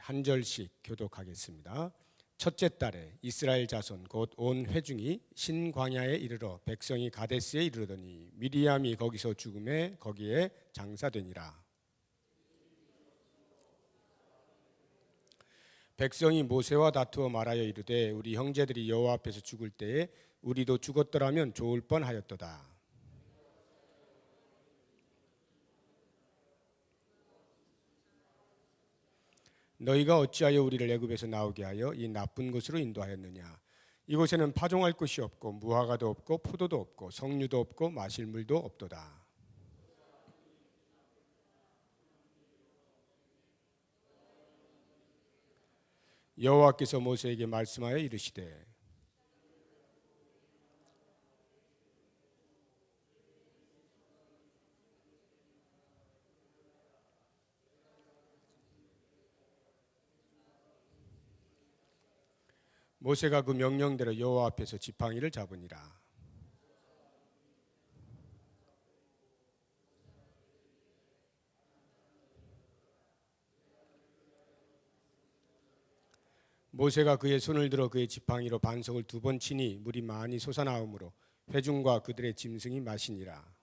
한 절씩 교독하겠습니다. 첫째 달에 이스라엘 자손 곧 온 회중이 신광야에 이르러 백성이 가데스에 이르더니 미리암이 거기서 죽음에 거기에 장사되니라. 백성이 모세와 다투어 말하여 이르되 우리 형제들이 여호와 앞에서 죽을 때에 우리도 죽었더라면 좋을 뻔하였도다. 너희가 어찌하여 우리를 애굽에서 나오게 하여 이 나쁜 곳으로 인도하였느냐. 이곳에는 파종할 곳이 없고 무화과도 없고 포도도 없고 석류도 없고 마실 물도 없도다. 여호와께서 모세에게 말씀하여 이르시되 모세가 그 명령대로 여호와 앞에서 지팡이를 잡으니라. 모세가 그의 손을 들어 그의 지팡이로 반석을 2번 치니 물이 많이 솟아나오므로 회중과 그들의 짐승이 마시니라.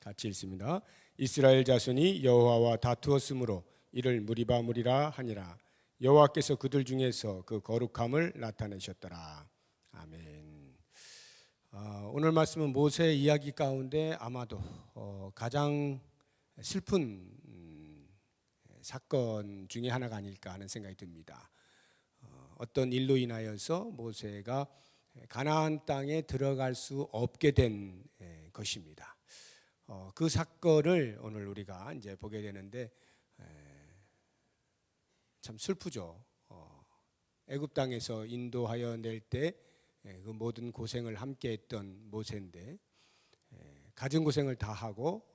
같이 읽습니다. 이스라엘 자손이 여호와와 다투었으므로 이를 무리바무리라 하니라. 여호와께서 그들 중에서 그 거룩함을 나타내셨더라. 아멘. 오늘 말씀은 모세 이야기 가운데 아마도 가장 슬픈 사건 중에 하나가 아닐까 하는 생각이 듭니다. 어떤 일로 인하여서 모세가 가나안 땅에 들어갈 수 없게 된 것입니다. 그 사건을 오늘 우리가 이제 보게 되는데 참 슬프죠. 애굽 땅에서 인도하여 낼 때 그 모든 고생을 함께했던 모세인데 가진 고생을 다 하고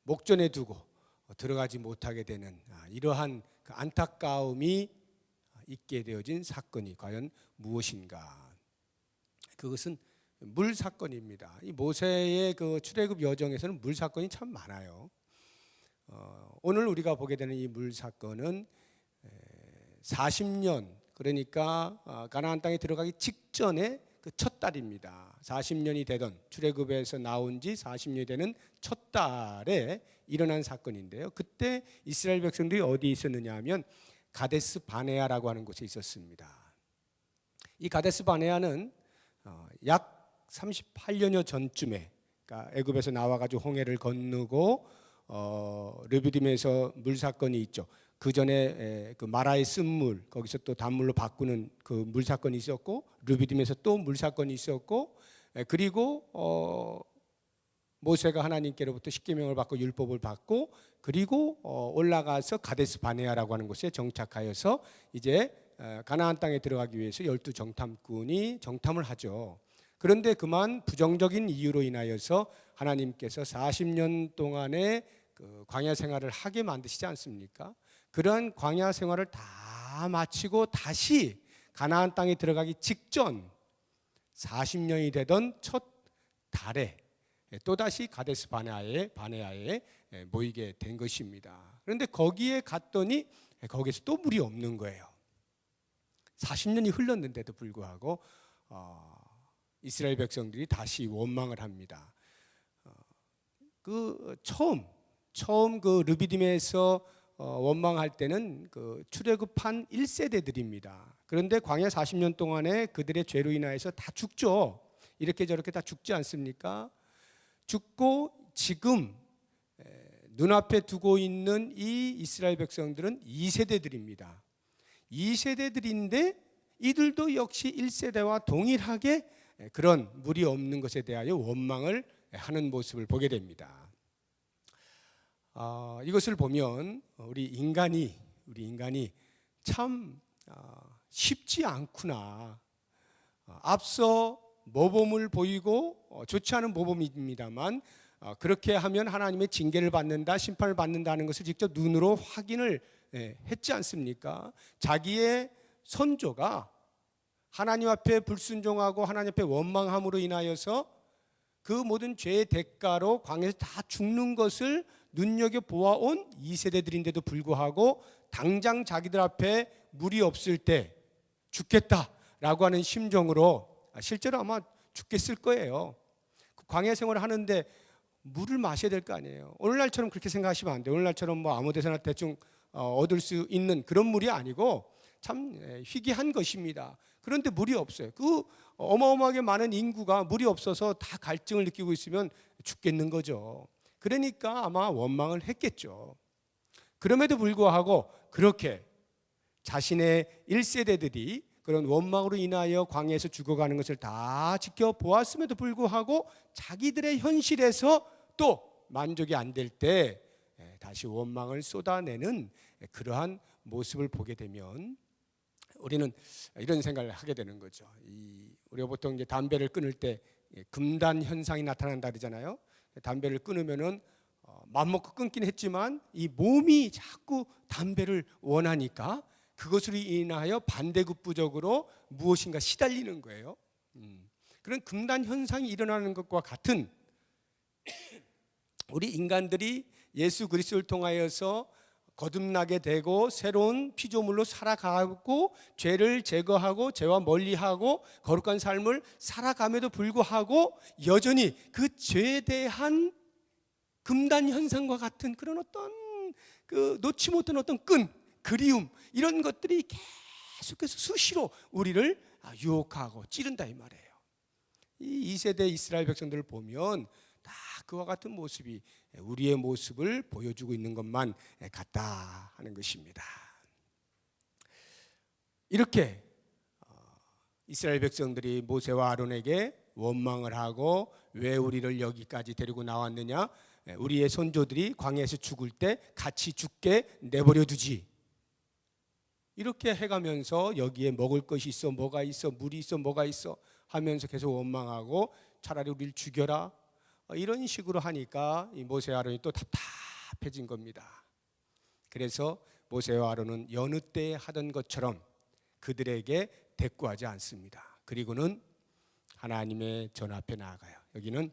목전에 두고 들어가지 못하게 되는 이러한 그 안타까움이 있게 되어진 사건이 과연 무엇인가? 그것은 물 사건입니다. 이 모세의 그 출애굽 여정에서는 물 사건이 참 많아요. 오늘 우리가 보게 되는 이 물 사건은 40년, 그러니까 가나안 땅에 들어가기 직전에 그 첫 달입니다. 40년이 되던, 출애굽에서 나온 지 40년이 되는 첫 달에 일어난 사건인데요. 그때 이스라엘 백성들이 어디 있었느냐 하면 가데스 바네아라고 하는 곳에 있었습니다. 이 가데스 바네아는 약 38년여 전쯤에, 그러니까 애굽에서 나와가지고 홍해를 건너고 르비딤에서 물 사건이 있죠. 그 전에 그 마라의 쓴물, 거기서 또 단물로 바꾸는 그 물 사건이 있었고, 르비딤에서 또 물 사건이 있었고, 그리고 모세가 하나님께로부터 십계명을 받고 율법을 받고, 그리고 올라가서 가데스 바네아라고 하는 곳에 정착하여서 이제 가나안 땅에 들어가기 위해서 12 정탐꾼이 정탐을 하죠. 그런데 그만 부정적인 이유로 인하여서 하나님께서 40년 동안의 그 광야 생활을 하게 만드시지 않습니까? 그런 광야 생활을 다 마치고 다시 가나안 땅에 들어가기 직전 40년이 되던 첫 달에 또다시 가데스 바네아에 모이게 된 것입니다. 그런데 거기에 갔더니 거기서 또 물이 없는 거예요. 40년이 흘렀는데도 불구하고 이스라엘 백성들이 다시 원망을 합니다. 그 처음 그 르비딤에서 원망할 때는 그 출애굽한 1세대들입니다. 그런데 광야 40년 동안에 그들의 죄로 인하여서 다 죽죠. 이렇게 저렇게 다 죽지 않습니까? 죽고 지금 눈앞에 두고 있는 이 이스라엘 백성들은 2세대들입니다. 2세대들인데 이들도 역시 1세대와 동일하게 그런 물이 없는 것에 대하여 원망을 하는 모습을 보게 됩니다. 이것을 보면 우리 인간이 참 쉽지 않구나. 앞서 모범을 보이고 좋지 않은 모범입니다만 그렇게 하면 하나님의 징계를 받는다, 심판을 받는다는 것을 직접 눈으로 확인을 했지 않습니까? 자기의 선조가 하나님 앞에 불순종하고 하나님 앞에 원망함으로 인하여서 그 모든 죄의 대가로 광야에서 다 죽는 것을 눈여겨보아온 2세대들인데도 불구하고 당장 자기들 앞에 물이 없을 때 죽겠다라고 하는 심정으로 실제로 아마 죽겠을 거예요. 광야 생활을 하는데 물을 마셔야 될 거 아니에요. 오늘날처럼 그렇게 생각하시면 안 돼요. 오늘날처럼 뭐 아무 데서나 대충 얻을 수 있는 그런 물이 아니고 참 희귀한 것입니다. 그런데 물이 없어요. 그 어마어마하게 많은 인구가 물이 없어서 다 갈증을 느끼고 있으면 죽겠는 거죠. 그러니까 아마 원망을 했겠죠. 그럼에도 불구하고 그렇게 자신의 1세대들이 그런 원망으로 인하여 광야에서 죽어가는 것을 다 지켜보았음에도 불구하고 자기들의 현실에서 또 만족이 안 될 때 다시 원망을 쏟아내는 그러한 모습을 보게 되면 우리는 이런 생각을 하게 되는 거죠. 우리가 보통 이제 담배를 끊을 때 금단 현상이 나타난다 그러잖아요. 담배를 끊으면은 맘먹고 끊긴 했지만 이 몸이 자꾸 담배를 원하니까 그것으로 인하여 반대급부적으로 무엇인가 시달리는 거예요. 그런 금단 현상이 일어나는 것과 같은 우리 인간들이 예수 그리스도를 통하여서 거듭나게 되고 새로운 피조물로 살아가고 죄를 제거하고 죄와 멀리하고 거룩한 삶을 살아감에도 불구하고 여전히 그 죄에 대한 금단 현상과 같은 그런 어떤 그 놓지 못한 어떤 끈, 그리움 이런 것들이 계속해서 수시로 우리를 유혹하고 찌른다 이 말이에요. 이 2세대 이스라엘 백성들을 보면 다 그와 같은 모습이 우리의 모습을 보여주고 있는 것만 같다 하는 것입니다. 이렇게 이스라엘 백성들이 모세와 아론에게 원망을 하고 왜 우리를 여기까지 데리고 나왔느냐, 우리의 선조들이 광야에서 죽을 때 같이 죽게 내버려 두지, 이렇게 해가면서 여기에 먹을 것이 있어, 뭐가 있어, 물이 있어, 뭐가 있어 하면서 계속 원망하고 차라리 우리를 죽여라 이런 식으로 하니까 이 모세와 아론이 또 답답해진 겁니다. 그래서 모세와 아론은 여느 때 하던 것처럼 그들에게 대꾸하지 않습니다. 그리고는 하나님의 전 앞에 나아가요. 여기는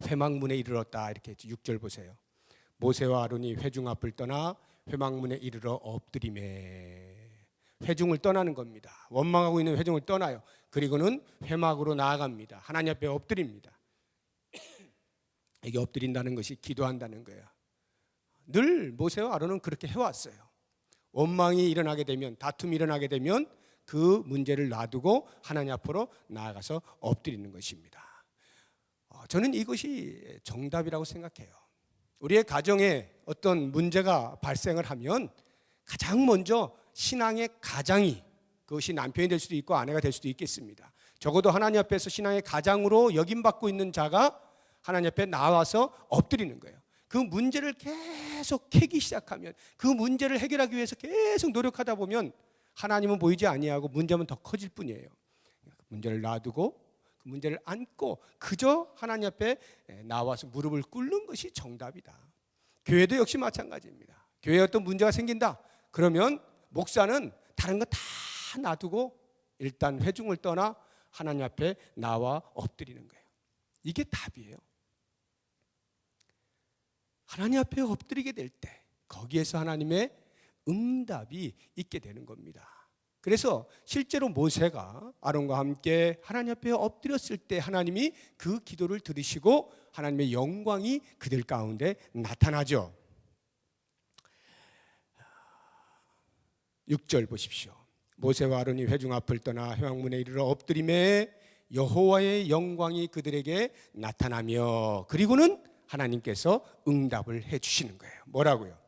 회막문에 이르렀다 이렇게 했죠. 6절 보세요. 모세와 아론이 회중 앞을 떠나 회막문에 이르러 엎드리매. 회중을 떠나는 겁니다. 원망하고 있는 회중을 떠나요. 그리고는 회막으로 나아갑니다. 하나님 앞에 엎드립니다. 이게 엎드린다는 것이 기도한다는 거예요. 늘 모세와 아론은 그렇게 해왔어요. 원망이 일어나게 되면, 다툼이 일어나게 되면 그 문제를 놔두고 하나님 앞으로 나아가서 엎드리는 것입니다. 저는 이것이 정답이라고 생각해요. 우리의 가정에 어떤 문제가 발생을 하면 가장 먼저 신앙의 가장이, 그것이 남편이 될 수도 있고 아내가 될 수도 있겠습니다. 적어도 하나님 앞에서 신앙의 가장으로 여김받고 있는 자가 하나님 앞에 나와서 엎드리는 거예요. 그 문제를 계속 캐기 시작하면, 그 문제를 해결하기 위해서 계속 노력하다 보면 하나님은 보이지 아니하고 문제만 더 커질 뿐이에요. 문제를 놔두고 그 문제를 안고 그저 하나님 앞에 나와서 무릎을 꿇는 것이 정답이다. 교회도 역시 마찬가지입니다. 교회에 어떤 문제가 생긴다 그러면 목사는 다른 거 다 놔두고 일단 회중을 떠나 하나님 앞에 나와 엎드리는 거예요. 이게 답이에요. 하나님 앞에 엎드리게 될 때 거기에서 하나님의 응답이 있게 되는 겁니다. 그래서 실제로 모세가 아론과 함께 하나님 앞에 엎드렸을 때 하나님이 그 기도를 들으시고 하나님의 영광이 그들 가운데 나타나죠. 6절 보십시오. 모세와 아론이 회중 앞을 떠나 회막문에 이르러 엎드리매 여호와의 영광이 그들에게 나타나며, 그리고는 하나님께서 응답을 해주시는 거예요. 뭐라고요?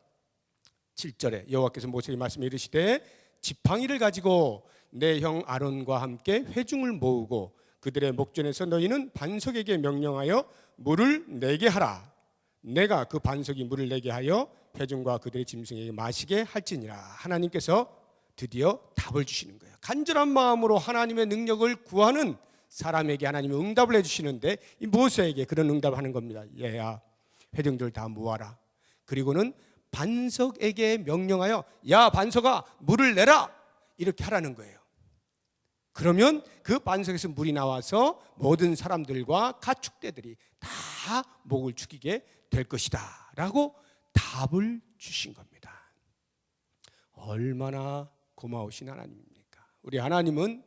7절에 여호와께서 모세에게 말씀해 이르시되 지팡이를 가지고 내 형 아론과 함께 회중을 모으고 그들의 목전에서 너희는 반석에게 명령하여 물을 내게 하라. 내가 그 반석이 물을 내게 하여 회중과 그들의 짐승에게 마시게 할지니라. 하나님께서 드디어 답을 주시는 거예요. 간절한 마음으로 하나님의 능력을 구하는 사람에게 하나님이 응답을 해주시는데 이 모세에게 그런 응답을 하는 겁니다. 얘야, 회중들 다 모아라. 그리고는 반석에게 명령하여 야 반석아 물을 내라. 이렇게 하라는 거예요. 그러면 그 반석에서 물이 나와서 모든 사람들과 가축대들이 다 목을 죽이게 될 것이다 라고 답을 주신 겁니다. 얼마나 고마우신 하나님입니까? 우리 하나님은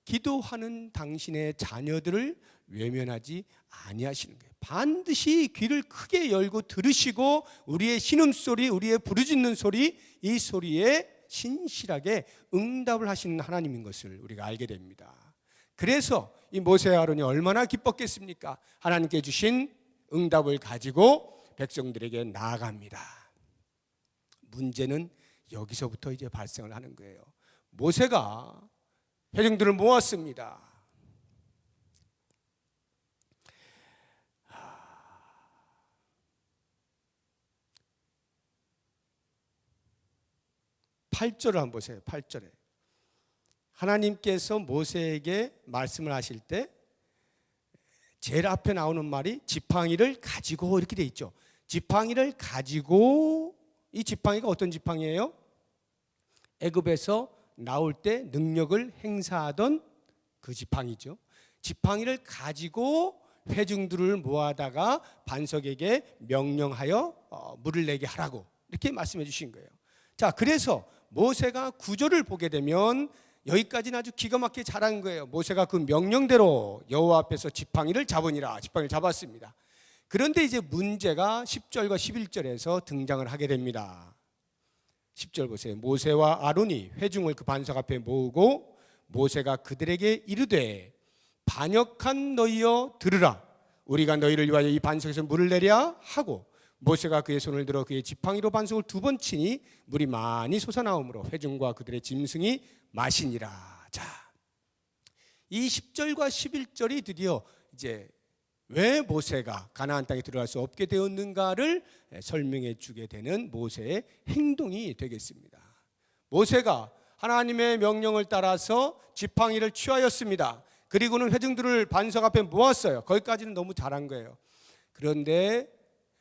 기도하는 당신의 자녀들을 외면하지 아니하시는 거예요. 반드시 귀를 크게 열고 들으시고 우리의 신음소리, 우리의 부르짖는 소리, 이 소리에 신실하게 응답을 하시는 하나님인 것을 우리가 알게 됩니다. 그래서 이 모세와 아론이 얼마나 기뻤겠습니까? 하나님께 주신 응답을 가지고 백성들에게 나아갑니다. 문제는 여기서부터 이제 발생을 하는 거예요. 모세가 회중들을 모았습니다. 8절을 한번 보세요. 8절에 하나님께서 모세에게 말씀을 하실 때 제일 앞에 나오는 말이 지팡이를 가지고 이렇게 돼 있죠. 지팡이를 가지고, 이 지팡이가 어떤 지팡이예요? 애굽에서 나올 때 능력을 행사하던 그 지팡이죠. 지팡이를 가지고 회중들을 모아다가 반석에게 명령하여 물을 내게 하라고 이렇게 말씀해 주신 거예요. 자, 그래서 모세가 구절을 보게 되면 여기까지는 아주 기가 막히게 잘한 거예요. 모세가 그 명령대로 여호와 앞에서 지팡이를 잡으니라, 지팡이를 잡았습니다. 그런데 이제 문제가 10절과 11절에서 등장을 하게 됩니다. 10절 보세요. 모세와 아론이 회중을 그 반석 앞에 모으고 모세가 그들에게 이르되 반역한 너희여 들으라. 우리가 너희를 위하여 이 반석에서 물을 내랴 하고 모세가 그의 손을 들어 그의 지팡이로 반석을 2번 치니 물이 많이 솟아나오므로 회중과 그들의 짐승이 마시니라. 자, 이 10절과 11절이 드디어 이제 왜 모세가 가나안 땅에 들어갈 수 없게 되었는가를 설명해 주게 되는 모세의 행동이 되겠습니다. 모세가 하나님의 명령을 따라서 지팡이를 취하였습니다. 그리고는 회중들을 반석 앞에 모았어요. 거기까지는 너무 잘한 거예요. 그런데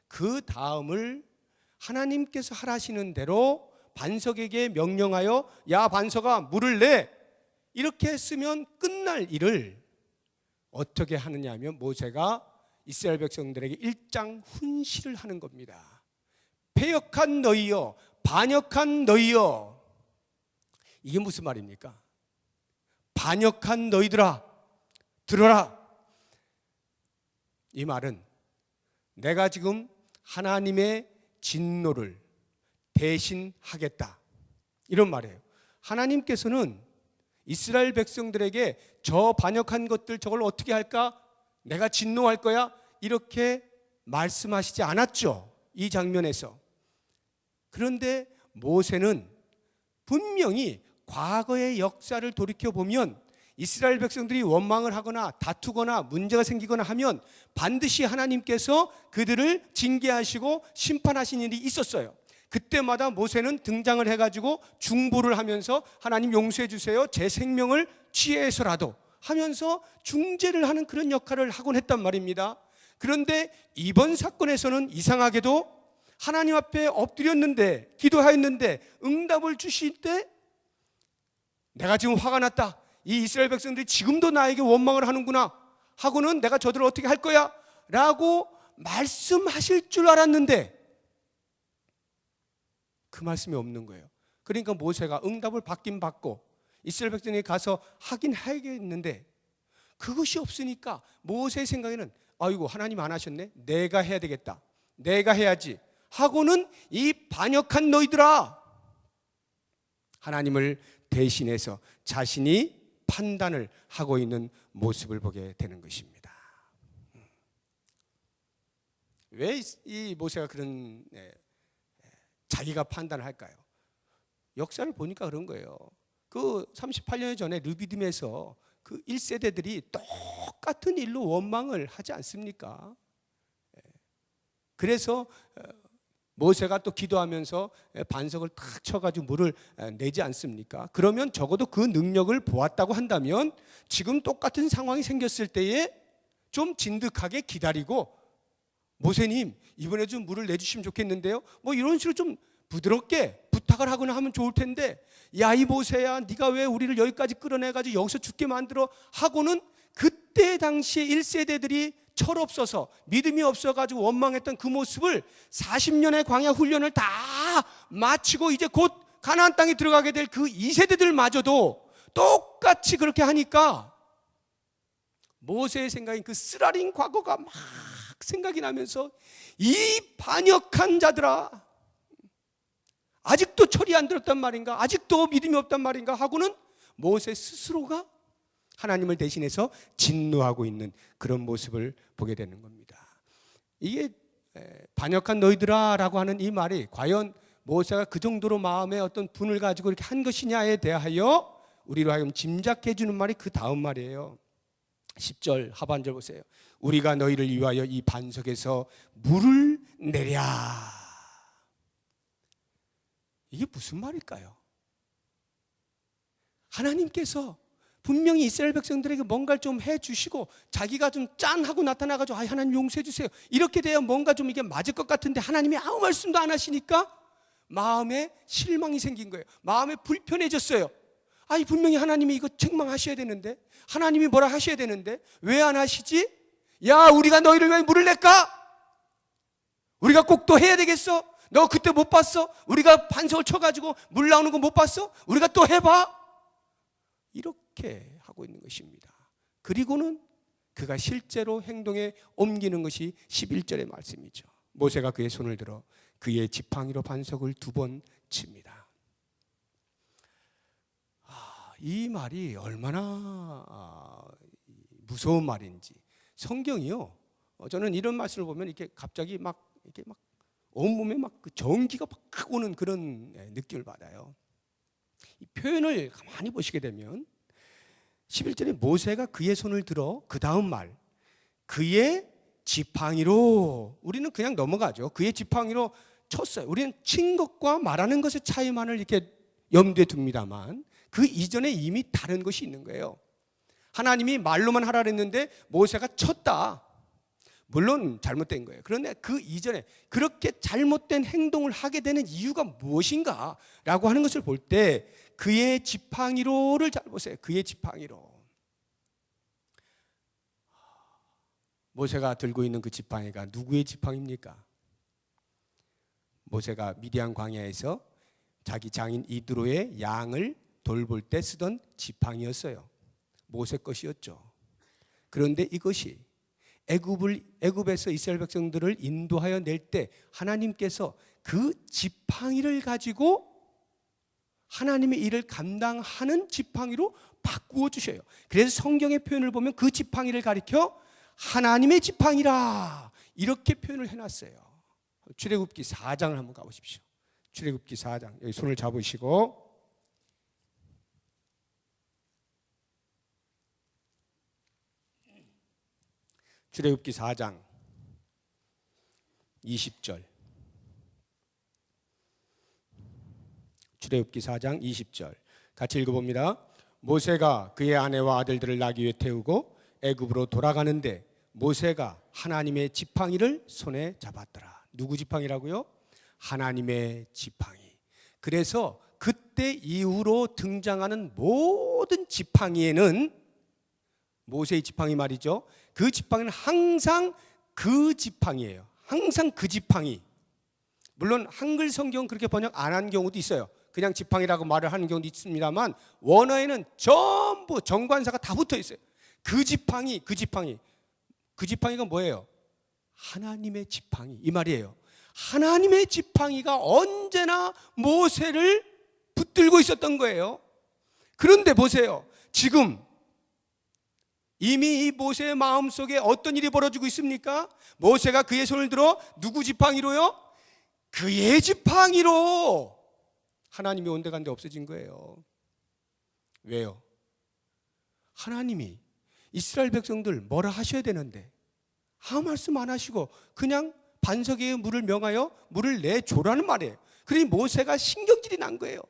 그 다음을 하나님께서 하라시는 대로 반석에게 명령하여 야 반석아 물을 내, 이렇게 했으면 끝날 일을 어떻게 하느냐 하면 모세가 이스라엘 백성들에게 일장 훈시를 하는 겁니다. 패역한 너희여, 반역한 너희여. 이게 무슨 말입니까? 반역한 너희들아 들어라. 이 말은 내가 지금 하나님의 진노를 대신하겠다, 이런 말이에요. 하나님께서는 이스라엘 백성들에게 저 반역한 것들 저걸 어떻게 할까? 내가 진노할 거야? 이렇게 말씀하시지 않았죠, 이 장면에서. 그런데 모세는 분명히 과거의 역사를 돌이켜보면 이스라엘 백성들이 원망을 하거나 다투거나 문제가 생기거나 하면 반드시 하나님께서 그들을 징계하시고 심판하신 일이 있었어요. 그때마다 모세는 등장을 해가지고 중보를 하면서 하나님 용서해 주세요, 제 생명을 취해서라도 하면서 중재를 하는 그런 역할을 하곤 했단 말입니다. 그런데 이번 사건에서는 이상하게도 하나님 앞에 엎드렸는데 기도하였는데 응답을 주실 때 내가 지금 화가 났다, 이 이스라엘 백성들이 지금도 나에게 원망을 하는구나 하고는 내가 저들을 어떻게 할 거야 라고 말씀하실 줄 알았는데 그 말씀이 없는 거예요. 그러니까 모세가 응답을 받긴 받고 이스라엘 백성이 가서 하긴 해야겠는데 그것이 없으니까 모세의 생각에는 아이고 하나님 안 하셨네, 내가 해야 되겠다, 내가 해야지 하고는 이 반역한 너희들아, 하나님을 대신해서 자신이 판단을 하고 있는 모습을 보게 되는 것입니다. 왜 이 모세가 그런 자기가 판단을 할까요? 역사를 보니까 그런 거예요. 그 38년 전에 르비딤에서 그 1세대들이 똑같은 일로 원망을 하지 않습니까? 그래서 모세가 또 기도하면서 반석을 탁 쳐가지고 물을 내지 않습니까? 그러면 적어도 그 능력을 보았다고 한다면 지금 똑같은 상황이 생겼을 때에 좀 진득하게 기다리고 모세님 이번에 좀 물을 내주시면 좋겠는데요, 뭐 이런 식으로 좀 부드럽게 부탁을 하거나 하면 좋을 텐데, 야 이 모세야, 네가 왜 우리를 여기까지 끌어내가지고 여기서 죽게 만들어 하고는, 그때 당시에 1세대들이 철없어서 믿음이 없어가지고 원망했던 그 모습을 40년의 광야 훈련을 다 마치고 이제 곧 가나안 땅에 들어가게 될 그 2세대들마저도 똑같이 그렇게 하니까 모세의 생각인 그 쓰라린 과거가 막 생각이 나면서, 이 반역한 자들아, 아직도 철이 안 들었단 말인가, 아직도 믿음이 없단 말인가 하고는 모세 스스로가 하나님을 대신해서 진노하고 있는 그런 모습을 보게 되는 겁니다. 이게 반역한 너희들아 라고 하는 이 말이 과연 모세가 그 정도로 마음에 어떤 분을 가지고 이렇게 한 것이냐에 대하여 우리로 하여금 짐작해 주는 말이 그 다음 말이에요. 10절 하반절 보세요. 우리가 너희를 위하여 이 반석에서 물을 내랴. 이게 무슨 말일까요? 하나님께서 분명히 이스라엘 백성들에게 뭔가를 좀 해주시고 자기가 좀 짠하고 나타나가지고, 하나님 용서해 주세요, 이렇게 돼야 뭔가 좀 이게 맞을 것 같은데 하나님이 아무 말씀도 안 하시니까 마음에 실망이 생긴 거예요. 마음에 불편해졌어요. 분명히 하나님이 이거 책망하셔야 되는데, 하나님이 뭐라 하셔야 되는데 왜 안 하시지? 야, 우리가 너희를 왜 물을 낼까? 우리가 꼭 또 해야 되겠어? 너 그때 못 봤어? 우리가 반석을 쳐가지고 물 나오는 거 못 봤어? 우리가 또 해봐? 이렇게 하고 있는 것입니다. 그리고는 그가 실제로 행동에 옮기는 것이 11절의 말씀이죠. 모세가 그의 손을 들어 그의 지팡이로 반석을 2번 칩니다. 이 말이 얼마나 무서운 말인지, 성경이요, 저는 이런 말씀을 보면 이렇게 갑자기 막 온몸에 막 그 전기가 막 오는 그런 느낌을 받아요. 이 표현을 가만히 보시게 되면 11절에 모세가 그의 손을 들어, 그 다음 말 그의 지팡이로, 우리는 그냥 넘어가죠. 그의 지팡이로 쳤어요. 우리는 친 것과 말하는 것의 차이만을 이렇게 염두에 둡니다만 그 이전에 이미 다른 것이 있는 거예요. 하나님이 말로만 하라 그랬는데 모세가 쳤다. 물론 잘못된 거예요. 그런데 그 이전에 그렇게 잘못된 행동을 하게 되는 이유가 무엇인가 라고 하는 것을 볼 때 그의 지팡이로를 잘 보세요. 그의 지팡이로. 모세가 들고 있는 그 지팡이가 누구의 지팡이입니까? 모세가 미디안 광야에서 자기 장인 이드로의 양을 돌볼 때 쓰던 지팡이였어요. 모세 것이었죠. 그런데 이것이 애굽에서 이스라엘 백성들을 인도하여 낼 때 하나님께서 그 지팡이를 가지고 하나님의 일을 감당하는 지팡이로 바꾸어 주셔요. 그래서 성경의 표현을 보면 그 지팡이를 가리켜 하나님의 지팡이라 이렇게 표현을 해놨어요. 출애굽기 4장을 한번 가보십시오. 출애굽기 4장, 여기 손을 잡으시고 출애굽기 4장 20절. 출애굽기 4장 20절 같이 읽어봅니다. 모세가 그의 아내와 아들들을 나귀 위에 태우고 애굽으로 돌아가는데 모세가 하나님의 지팡이를 손에 잡았더라. 누구 지팡이라고요? 하나님의 지팡이. 그래서 그때 이후로 등장하는 모든 지팡이에는, 모세의 지팡이 말이죠, 그 지팡이는 항상 그 지팡이예요. 항상 그 지팡이. 물론 한글 성경은 그렇게 번역 안 한 경우도 있어요. 그냥 지팡이라고 말을 하는 경우도 있습니다만 원어에는 전부 정관사가 다 붙어 있어요. 그 지팡이, 그 지팡이. 그 지팡이가 뭐예요? 하나님의 지팡이, 이 말이에요. 하나님의 지팡이가 언제나 모세를 붙들고 있었던 거예요. 그런데 보세요. 지금 이미 이 모세의 마음속에 어떤 일이 벌어지고 있습니까? 모세가 그의 손을 들어 누구 지팡이로요? 그의 지팡이로 하나님이 온데간데 없어진 거예요. 왜요? 하나님이 이스라엘 백성들 뭐라 하셔야 되는데 아무 말씀 안 하시고 그냥 반석에 물을 명하여 물을 내줘라는 말이에요. 그러니 모세가 신경질이 난 거예요.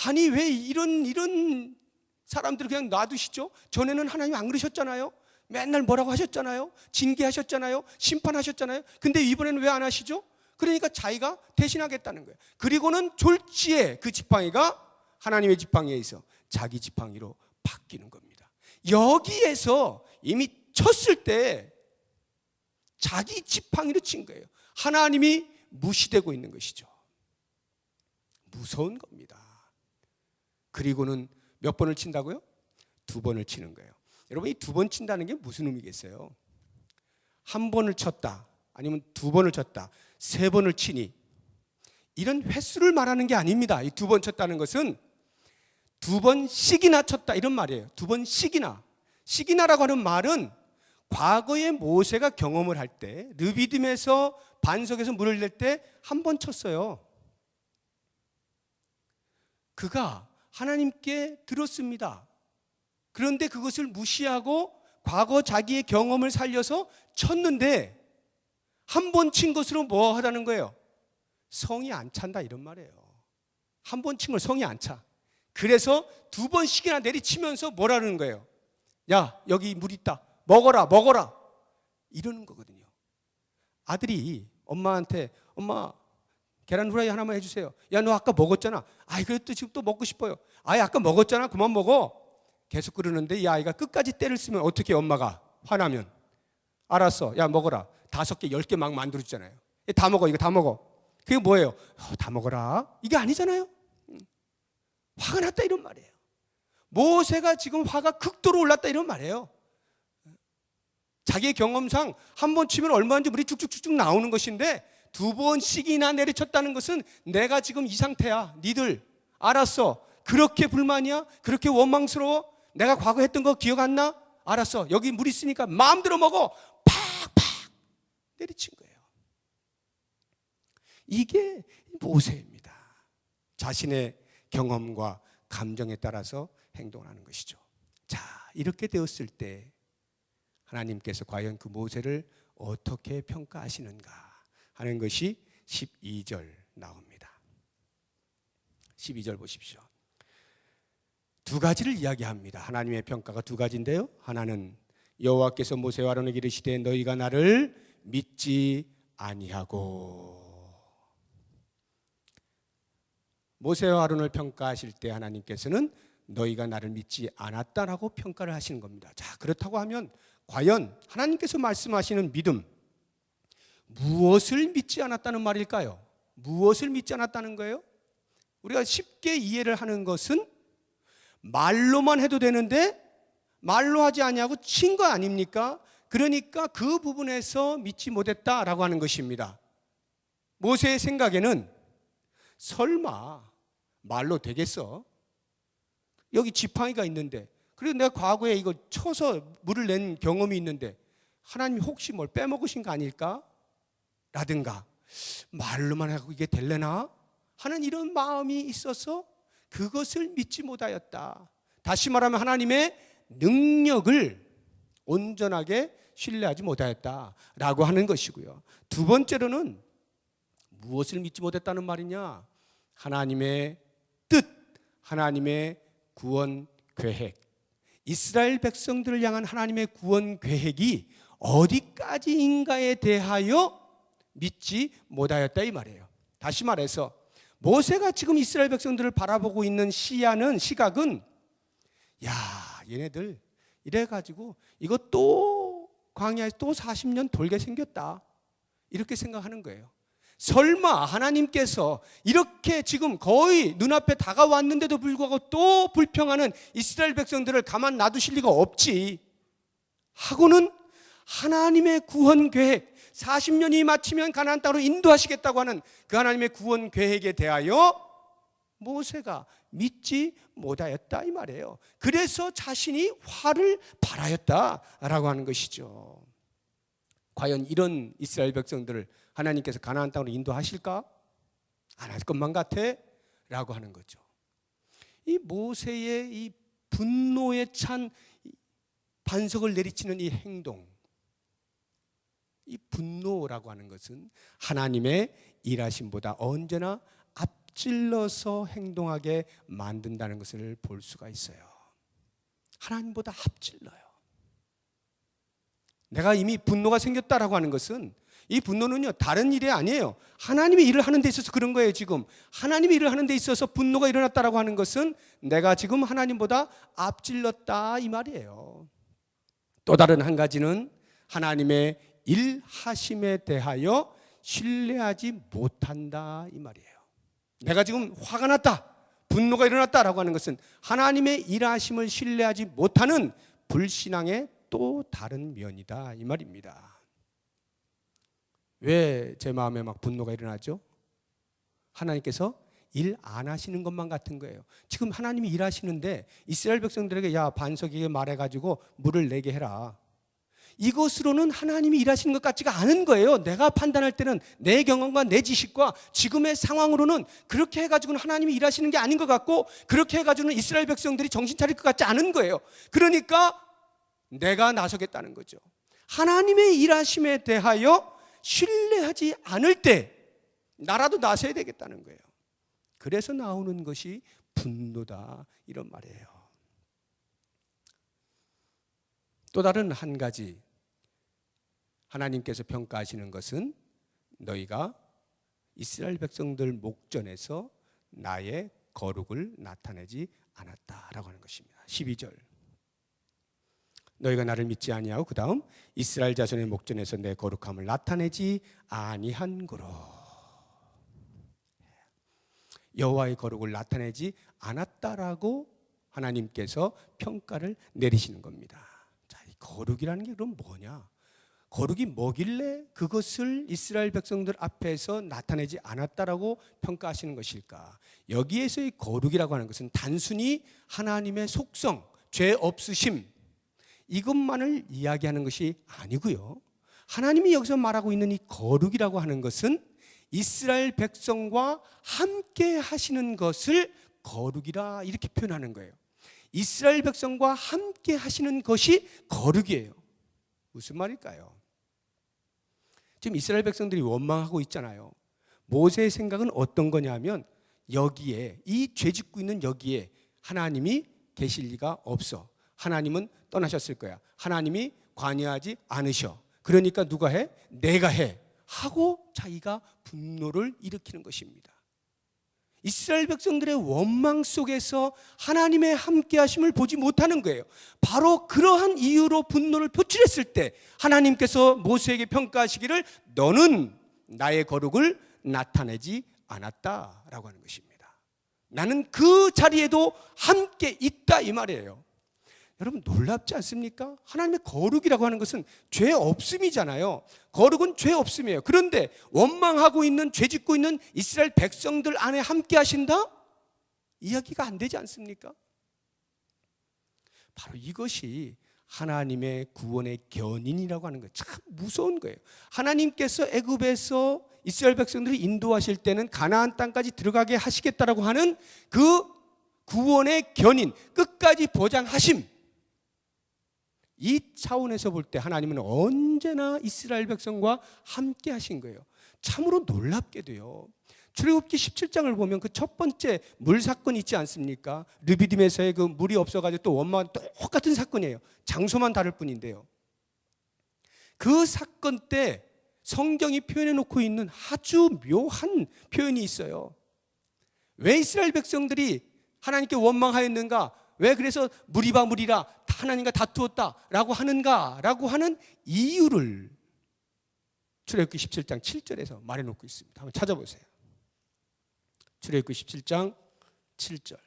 아니 왜 이런 사람들을 그냥 놔두시죠? 전에는 하나님 안 그러셨잖아요. 맨날 뭐라고 하셨잖아요. 징계하셨잖아요. 심판하셨잖아요. 근데 이번에는 왜 안 하시죠? 그러니까 자기가 대신하겠다는 거예요. 그리고는 졸지에 그 지팡이가 하나님의 지팡이에 있어 자기 지팡이로 바뀌는 겁니다. 여기에서 이미 쳤을 때 자기 지팡이로 친 거예요. 하나님이 무시되고 있는 것이죠. 무서운 겁니다. 그리고는 몇 번을 친다고요? 2번을 치는 거예요. 여러분, 이 2번 친다는 게 무슨 의미겠어요? 한 번을 쳤다, 아니면 2번을 쳤다, 3번을 치니, 이런 횟수를 말하는 게 아닙니다. 이 2번 쳤다는 것은 2번씩이나 쳤다, 이런 말이에요. 2번씩이나. 씩이나라고 하는 말은 과거에 모세가 경험을 할 때 르비딤에서 반석에서 물을 낼 때 한 번 쳤어요. 그가 하나님께 들었습니다. 그런데 그것을 무시하고 과거 자기의 경험을 살려서 쳤는데 한 번 친 것으로 뭐 하다는 거예요? 성이 안 찬다, 이런 말이에요. 한 번 친 걸 성이 안 차. 그래서 2번씩이나 내리치면서 뭐라는 거예요? 야, 여기 물 있다, 먹어라, 먹어라, 이러는 거거든요. 아들이 엄마한테 엄마 계란 후라이 하나만 해주세요. 야, 너 아까 먹었잖아. 아이, 그래도 지금 또 먹고 싶어요. 아이, 아까 먹었잖아, 그만 먹어. 계속 그러는데 이 아이가 끝까지 때를 쓰면 어떻게, 엄마가 화나면 알았어, 야 먹어라. 5개 10개 막 만들어주잖아요. 다 먹어, 이거 다 먹어. 그게 뭐예요? 다 먹어라, 이게 아니잖아요. 화가 났다, 이런 말이에요. 모세가 지금 화가 극도로 올랐다, 이런 말이에요. 자기의 경험상 한 번 치면 얼마인지 물이 쭉쭉쭉쭉 나오는 것인데 2번씩이나 내리쳤다는 것은 내가 지금 이 상태야, 니들 알았어, 그렇게 불만이야? 그렇게 원망스러워? 내가 과거 했던 거 기억 안 나? 알았어, 여기 물 있으니까 마음대로 먹어. 팍팍 내리친 거예요. 이게 모세입니다. 자신의 경험과 감정에 따라서 행동하는 것이죠. 자, 이렇게 되었을 때 하나님께서 과연 그 모세를 어떻게 평가하시는가 하는 것이 12절 나옵니다. 12절 보십시오. 2가지를 이야기합니다. 하나님의 평가가 2가지인데요. 하나는 여호와께서 모세와 아론에게 이르시되 너희가 나를 믿지 아니하고. 모세와 아론을 평가하실 때 하나님께서는 너희가 나를 믿지 않았다라고 평가를 하시는 겁니다. 자, 그렇다고 하면 과연 하나님께서 말씀하시는 믿음, 무엇을 믿지 않았다는 말일까요? 무엇을 믿지 않았다는 거예요? 우리가 쉽게 이해를 하는 것은 말로만 해도 되는데 말로 하지 아니하고 친 거 아닙니까? 그러니까 그 부분에서 믿지 못했다라고 하는 것입니다. 모세의 생각에는 설마 말로 되겠어? 여기 지팡이가 있는데, 그리고 내가 과거에 이거 쳐서 물을 낸 경험이 있는데 하나님이 혹시 뭘 빼먹으신 거 아닐까? 라든가 말로만 하고 이게 될래나? 하는 이런 마음이 있어서 그것을 믿지 못하였다. 다시 말하면 하나님의 능력을 온전하게 신뢰하지 못하였다라고 하는 것이고요. 2번째로는 무엇을 믿지 못했다는 말이냐? 하나님의 뜻, 하나님의 구원 계획, 이스라엘 백성들을 향한 하나님의 구원 계획이 어디까지인가에 대하여 믿지 못하였다, 이 말이에요. 다시 말해서 모세가 지금 이스라엘 백성들을 바라보고 있는 시각은 야, 얘네들 이래가지고 이거 또 광야에서 또 40년 돌게 생겼다, 이렇게 생각하는 거예요. 설마 하나님께서 이렇게 지금 거의 눈앞에 다가왔는데도 불구하고 또 불평하는 이스라엘 백성들을 가만 놔두실 리가 없지 하고는 하나님의 구원 계획, 40년이 마치면 가나안 땅으로 인도하시겠다고 하는 그 하나님의 구원 계획에 대하여 모세가 믿지 못하였다, 이 말이에요. 그래서 자신이 화를 발하였다라고 하는 것이죠. 과연 이런 이스라엘 백성들을 하나님께서 가나안 땅으로 인도하실까? 안 할 것만 같아? 라고 하는 거죠. 이 모세의 이 분노에 찬 반석을 내리치는 이 행동, 이 분노라고 하는 것은 하나님의 일하심보다 언제나 앞질러서 행동하게 만든다는 것을 볼 수가 있어요. 하나님보다 앞질러요. 내가 이미 분노가 생겼다라고 하는 것은 이 분노는요, 다른 일이 아니에요. 하나님이 일을 하는 데 있어서 그런 거예요. 지금 하나님이 일을 하는 데 있어서 분노가 일어났다라고 하는 것은 내가 지금 하나님보다 앞질렀다 이 말이에요. 또 다른 한 가지는 하나님의 일하심에 대하여 신뢰하지 못한다 이 말이에요. 내가 지금 화가 났다, 분노가 일어났다라고 하는 것은 하나님의 일하심을 신뢰하지 못하는 불신앙의 또 다른 면이다 이 말입니다. 왜 제 마음에 막 분노가 일어나죠? 하나님께서 일 안 하시는 것만 같은 거예요. 지금 하나님이 일하시는데 이스라엘 백성들에게 야 반석에게 말해가지고 물을 내게 해라, 이것으로는 하나님이 일하시는 것 같지가 않은 거예요. 내가 판단할 때는 내 경험과 내 지식과 지금의 상황으로는 그렇게 해가지고는 하나님이 일하시는 게 아닌 것 같고, 그렇게 해가지고는 이스라엘 백성들이 정신 차릴 것 같지 않은 거예요. 그러니까 내가 나서겠다는 거죠. 하나님의 일하심에 대하여 신뢰하지 않을 때 나라도 나서야 되겠다는 거예요. 그래서 나오는 것이 분노다 이런 말이에요. 또 다른 한 가지 하나님께서 평가하시는 것은 너희가 이스라엘 백성들 목전에서 나의 거룩을 나타내지 않았다라고 하는 것입니다. 12절 너희가 나를 믿지 아니하고 그 다음 이스라엘 자손의 목전에서 내 거룩함을 나타내지 아니한 거로, 여호와의 거룩을 나타내지 않았다라고 하나님께서 평가를 내리시는 겁니다. 자, 이 거룩이라는 게 그럼 뭐냐? 거룩이 뭐길래 그것을 이스라엘 백성들 앞에서 나타내지 않았다라고 평가하시는 것일까? 여기에서의 거룩이라고 하는 것은 단순히 하나님의 속성, 죄 없으심 이것만을 이야기하는 것이 아니고요. 하나님이 여기서 말하고 있는 이 거룩이라고 하는 것은 이스라엘 백성과 함께 하시는 것을 거룩이라 이렇게 표현하는 거예요. 이스라엘 백성과 함께 하시는 것이 거룩이에요. 무슨 말일까요? 지금 이스라엘 백성들이 원망하고 있잖아요. 모세의 생각은 어떤 거냐면 여기에 이 죄짓고 있는 여기에 하나님이 계실 리가 없어. 하나님은 떠나셨을 거야. 하나님이 관여하지 않으셔. 그러니까 누가 해? 내가 해. 하고 자기가 분노를 일으키는 것입니다. 이스라엘 백성들의 원망 속에서 하나님의 함께하심을 보지 못하는 거예요. 바로 그러한 이유로 분노를 표출했을 때 하나님께서 모세에게 평가하시기를 너는 나의 거룩을 나타내지 않았다라고 하는 것입니다. 나는 그 자리에도 함께 있다 이 말이에요. 여러분 놀랍지 않습니까? 하나님의 거룩이라고 하는 것은 죄 없음이잖아요. 거룩은 죄 없음이에요. 그런데 원망하고 있는, 죄짓고 있는 이스라엘 백성들 안에 함께 하신다? 이야기가 안 되지 않습니까? 바로 이것이 하나님의 구원의 견인이라고 하는 거예요. 참 무서운 거예요. 하나님께서 애굽에서 이스라엘 백성들을 인도하실 때는 가나안 땅까지 들어가게 하시겠다라고 하는 그 구원의 견인, 끝까지 보장하심, 이 차원에서 볼 때 하나님은 언제나 이스라엘 백성과 함께 하신 거예요. 참으로 놀랍게도요. 출애굽기 17장을 보면 그 첫 번째 물 사건 있지 않습니까? 르비딤에서의 그 물이 없어가지고 또 원망한 똑같은 사건이에요. 장소만 다를 뿐인데요. 그 사건 때 성경이 표현해 놓고 있는 아주 묘한 표현이 있어요. 왜 이스라엘 백성들이 하나님께 원망하였는가? 왜 그래서 무리바 무리라 하나님과 다투었다라고 하는가라고 하는 이유를 출애굽기 17장 7절에서 말해놓고 있습니다. 한번 찾아보세요. 출애굽기 17장 7절.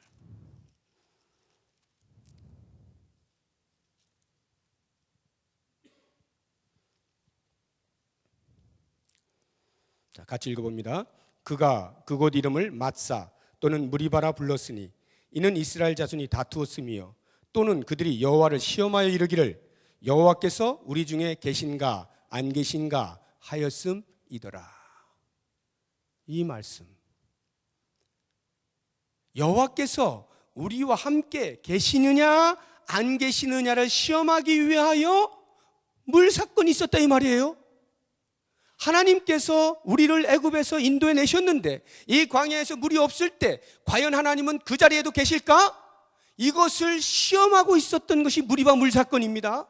자, 같이 읽어봅니다. 그가 그곳 이름을 맛사 또는 무리바라 불렀으니 이는 이스라엘 자손이 다투었으며 또는 그들이 여호와를 시험하여 이르기를 여호와께서 우리 중에 계신가 안 계신가 하였음이더라. 이 말씀, 여호와께서 우리와 함께 계시느냐 안 계시느냐를 시험하기 위하여 물 사건이 있었다 이 말이에요. 하나님께서 우리를 애굽에서 인도해 내셨는데 이 광야에서 물이 없을 때 과연 하나님은 그 자리에도 계실까? 이것을 시험하고 있었던 것이 무리바 물 사건입니다.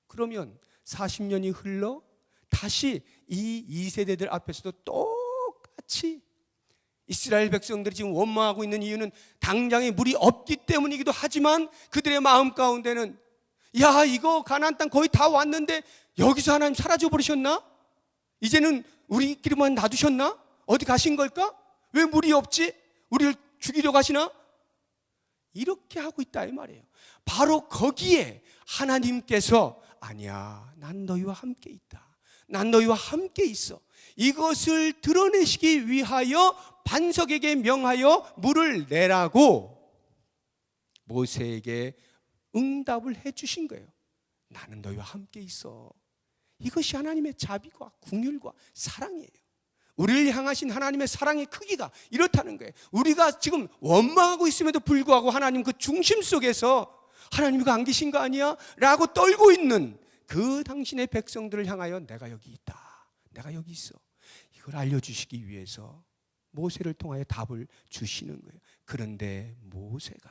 그러면 40년이 흘러 다시 이 2세대들 앞에서도 똑같이 이스라엘 백성들이 지금 원망하고 있는 이유는 당장에 물이 없기 때문이기도 하지만 그들의 마음 가운데는 야, 이거 가나안 땅 거의 다 왔는데 여기서 하나님 사라져 버리셨나? 이제는 우리끼리만 놔두셨나? 어디 가신 걸까? 왜 물이 없지? 우리를 죽이려고 하시나? 이렇게 하고 있다 이 말이에요. 바로 거기에 하나님께서 아니야, 난 너희와 함께 있다. 난 너희와 함께 있어. 이것을 드러내시기 위하여 반석에게 명하여 물을 내라고 모세에게 응답을 해주신 거예요. 나는 너희와 함께 있어. 이것이 하나님의 자비와 긍휼과 사랑이에요. 우리를 향하신 하나님의 사랑의 크기가 이렇다는 거예요. 우리가 지금 원망하고 있음에도 불구하고 하나님 그 중심 속에서 하나님 이거 안 계신 거 아니야? 라고 떨고 있는 그 당신의 백성들을 향하여 내가 여기 있다, 내가 여기 있어, 이걸 알려주시기 위해서 모세를 통하여 답을 주시는 거예요. 그런데 모세가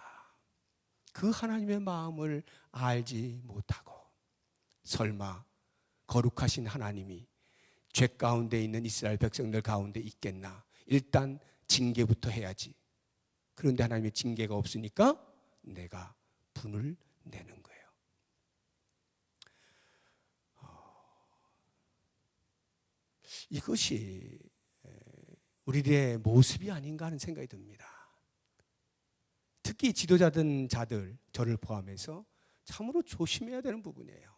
그 하나님의 마음을 알지 못하고 설마 거룩하신 하나님이 죄 가운데 있는 이스라엘 백성들 가운데 있겠나? 일단 징계부터 해야지. 그런데 하나님의 징계가 없으니까 내가 분을 내는 거예요. 이것이 우리들의 모습이 아닌가 하는 생각이 듭니다. 특히 지도자든 자들, 저를 포함해서 참으로 조심해야 되는 부분이에요.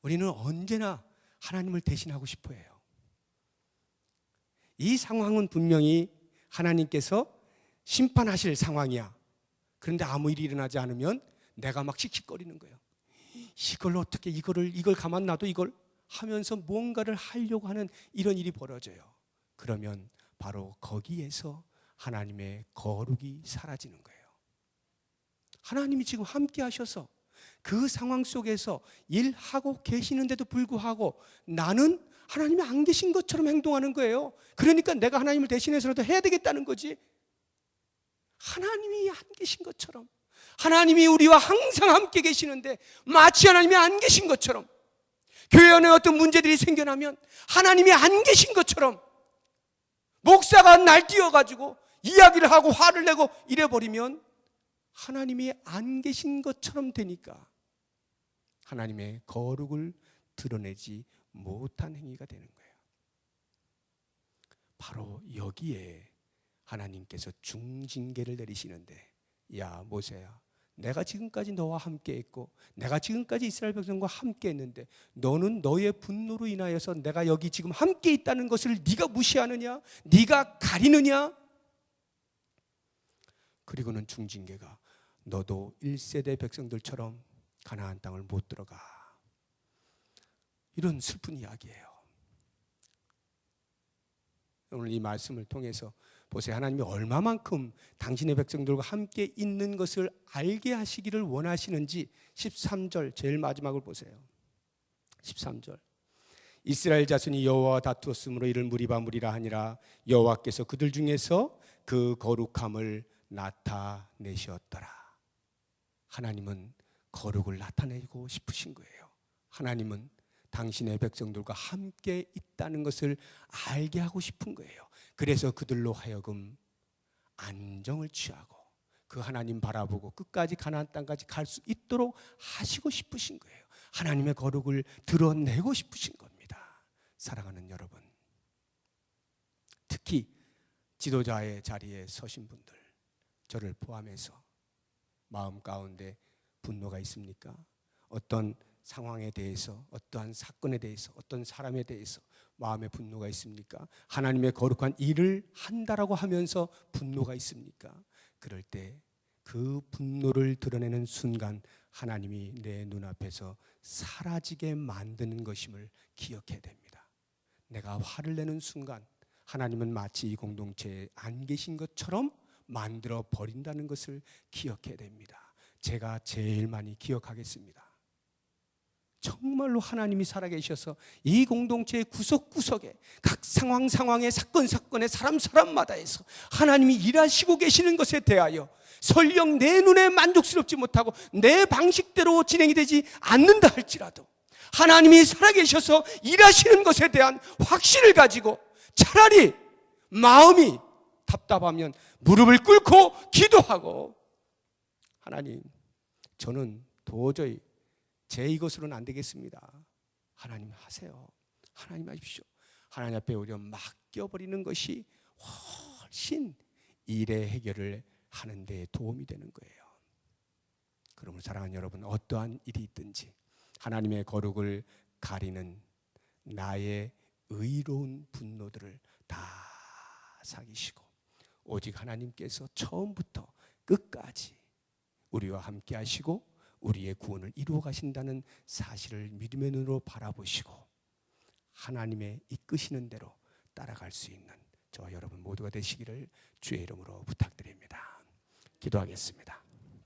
우리는 언제나 하나님을 대신하고 싶어 해요. 이 상황은 분명히 하나님께서 심판하실 상황이야. 그런데 아무 일이 일어나지 않으면 내가 막 씩씩거리는 거예요. 이걸 어떻게 이걸 가만 놔도 이걸 하면서 뭔가를 하려고 하는 이런 일이 벌어져요. 그러면 바로 거기에서 하나님의 거룩이 사라지는 거예요. 하나님이 지금 함께 하셔서 그 상황 속에서 일하고 계시는데도 불구하고 나는 하나님이 안 계신 것처럼 행동하는 거예요. 그러니까 내가 하나님을 대신해서라도 해야 되겠다는 거지. 하나님이 안 계신 것처럼, 하나님이 우리와 항상 함께 계시는데 마치 하나님이 안 계신 것처럼, 교회 안에 어떤 문제들이 생겨나면 하나님이 안 계신 것처럼 목사가 날뛰어가지고 이야기를 하고 화를 내고 이래버리면 하나님이 안 계신 것처럼 되니까 하나님의 거룩을 드러내지 못한 행위가 되는 거예요. 바로 여기에 하나님께서 중징계를 내리시는데, 야 모세야, 내가 지금까지 너와 함께 했고 내가 지금까지 이스라엘 백성과 함께 했는데 너는 너의 분노로 인하여서 내가 여기 지금 함께 있다는 것을 네가 무시하느냐? 네가 가리느냐? 그리고는 중징계가 너도 1세대 백성들처럼 가나안 땅을 못 들어가. 이런 슬픈 이야기예요. 오늘 이 말씀을 통해서 보세요. 하나님이 얼마만큼 당신의 백성들과 함께 있는 것을 알게 하시기를 원하시는지 13절 제일 마지막을 보세요. 13절. 이스라엘 자손이 여호와와 다투었으므로 이를 무리라 하니라. 여호와께서 그들 중에서 그 거룩함을 나타내셨더라. 하나님은 거룩을 나타내고 싶으신 거예요. 하나님은 당신의 백성들과 함께 있다는 것을 알게 하고 싶은 거예요. 그래서 그들로 하여금 안정을 취하고 그 하나님 바라보고 끝까지 가나안 땅까지 갈 수 있도록 하시고 싶으신 거예요. 하나님의 거룩을 드러내고 싶으신 겁니다. 사랑하는 여러분, 특히 지도자의 자리에 서신 분들, 저를 포함해서 마음 가운데 분노가 있습니까? 어떤 상황에 대해서, 어떠한 사건에 대해서, 어떤 사람에 대해서 마음의 분노가 있습니까? 하나님의 거룩한 일을 한다라고 하면서 분노가 있습니까? 그럴 때 그 분노를 드러내는 순간 하나님이 내 눈앞에서 사라지게 만드는 것임을 기억해야 됩니다. 내가 화를 내는 순간 하나님은 마치 이 공동체에 안 계신 것처럼 만들어 버린다는 것을 기억해야 됩니다. 제가 제일 많이 기억하겠습니다. 정말로 하나님이 살아계셔서 이 공동체의 구석구석에 각 상황에 사건에 사람마다에서 하나님이 일하시고 계시는 것에 대하여 설령 내 눈에 만족스럽지 못하고 내 방식대로 진행이 되지 않는다 할지라도 하나님이 살아계셔서 일하시는 것에 대한 확신을 가지고 차라리 마음이 답답하면 무릎을 꿇고 기도하고, 하나님, 저는 도저히 제 이것으로는 안 되겠습니다. 하나님 하세요. 하나님 하십시오. 하나님 앞에 우리가 맡겨버리는 것이 훨씬 일의 해결을 하는 데 도움이 되는 거예요. 그러므로 사랑하는 여러분, 어떠한 일이 있든지 하나님의 거룩을 가리는 나의 의로운 분노들을 다 사기시고 오직 하나님께서 처음부터 끝까지 우리와 함께 하시고 우리의 구원을 이루어 가신다는 사실을 믿음의 눈으로 바라보시고 하나님의 이끄시는 대로 따라갈 수 있는 저와 여러분 모두가 되시기를 주의 이름으로 부탁드립니다. 기도하겠습니다.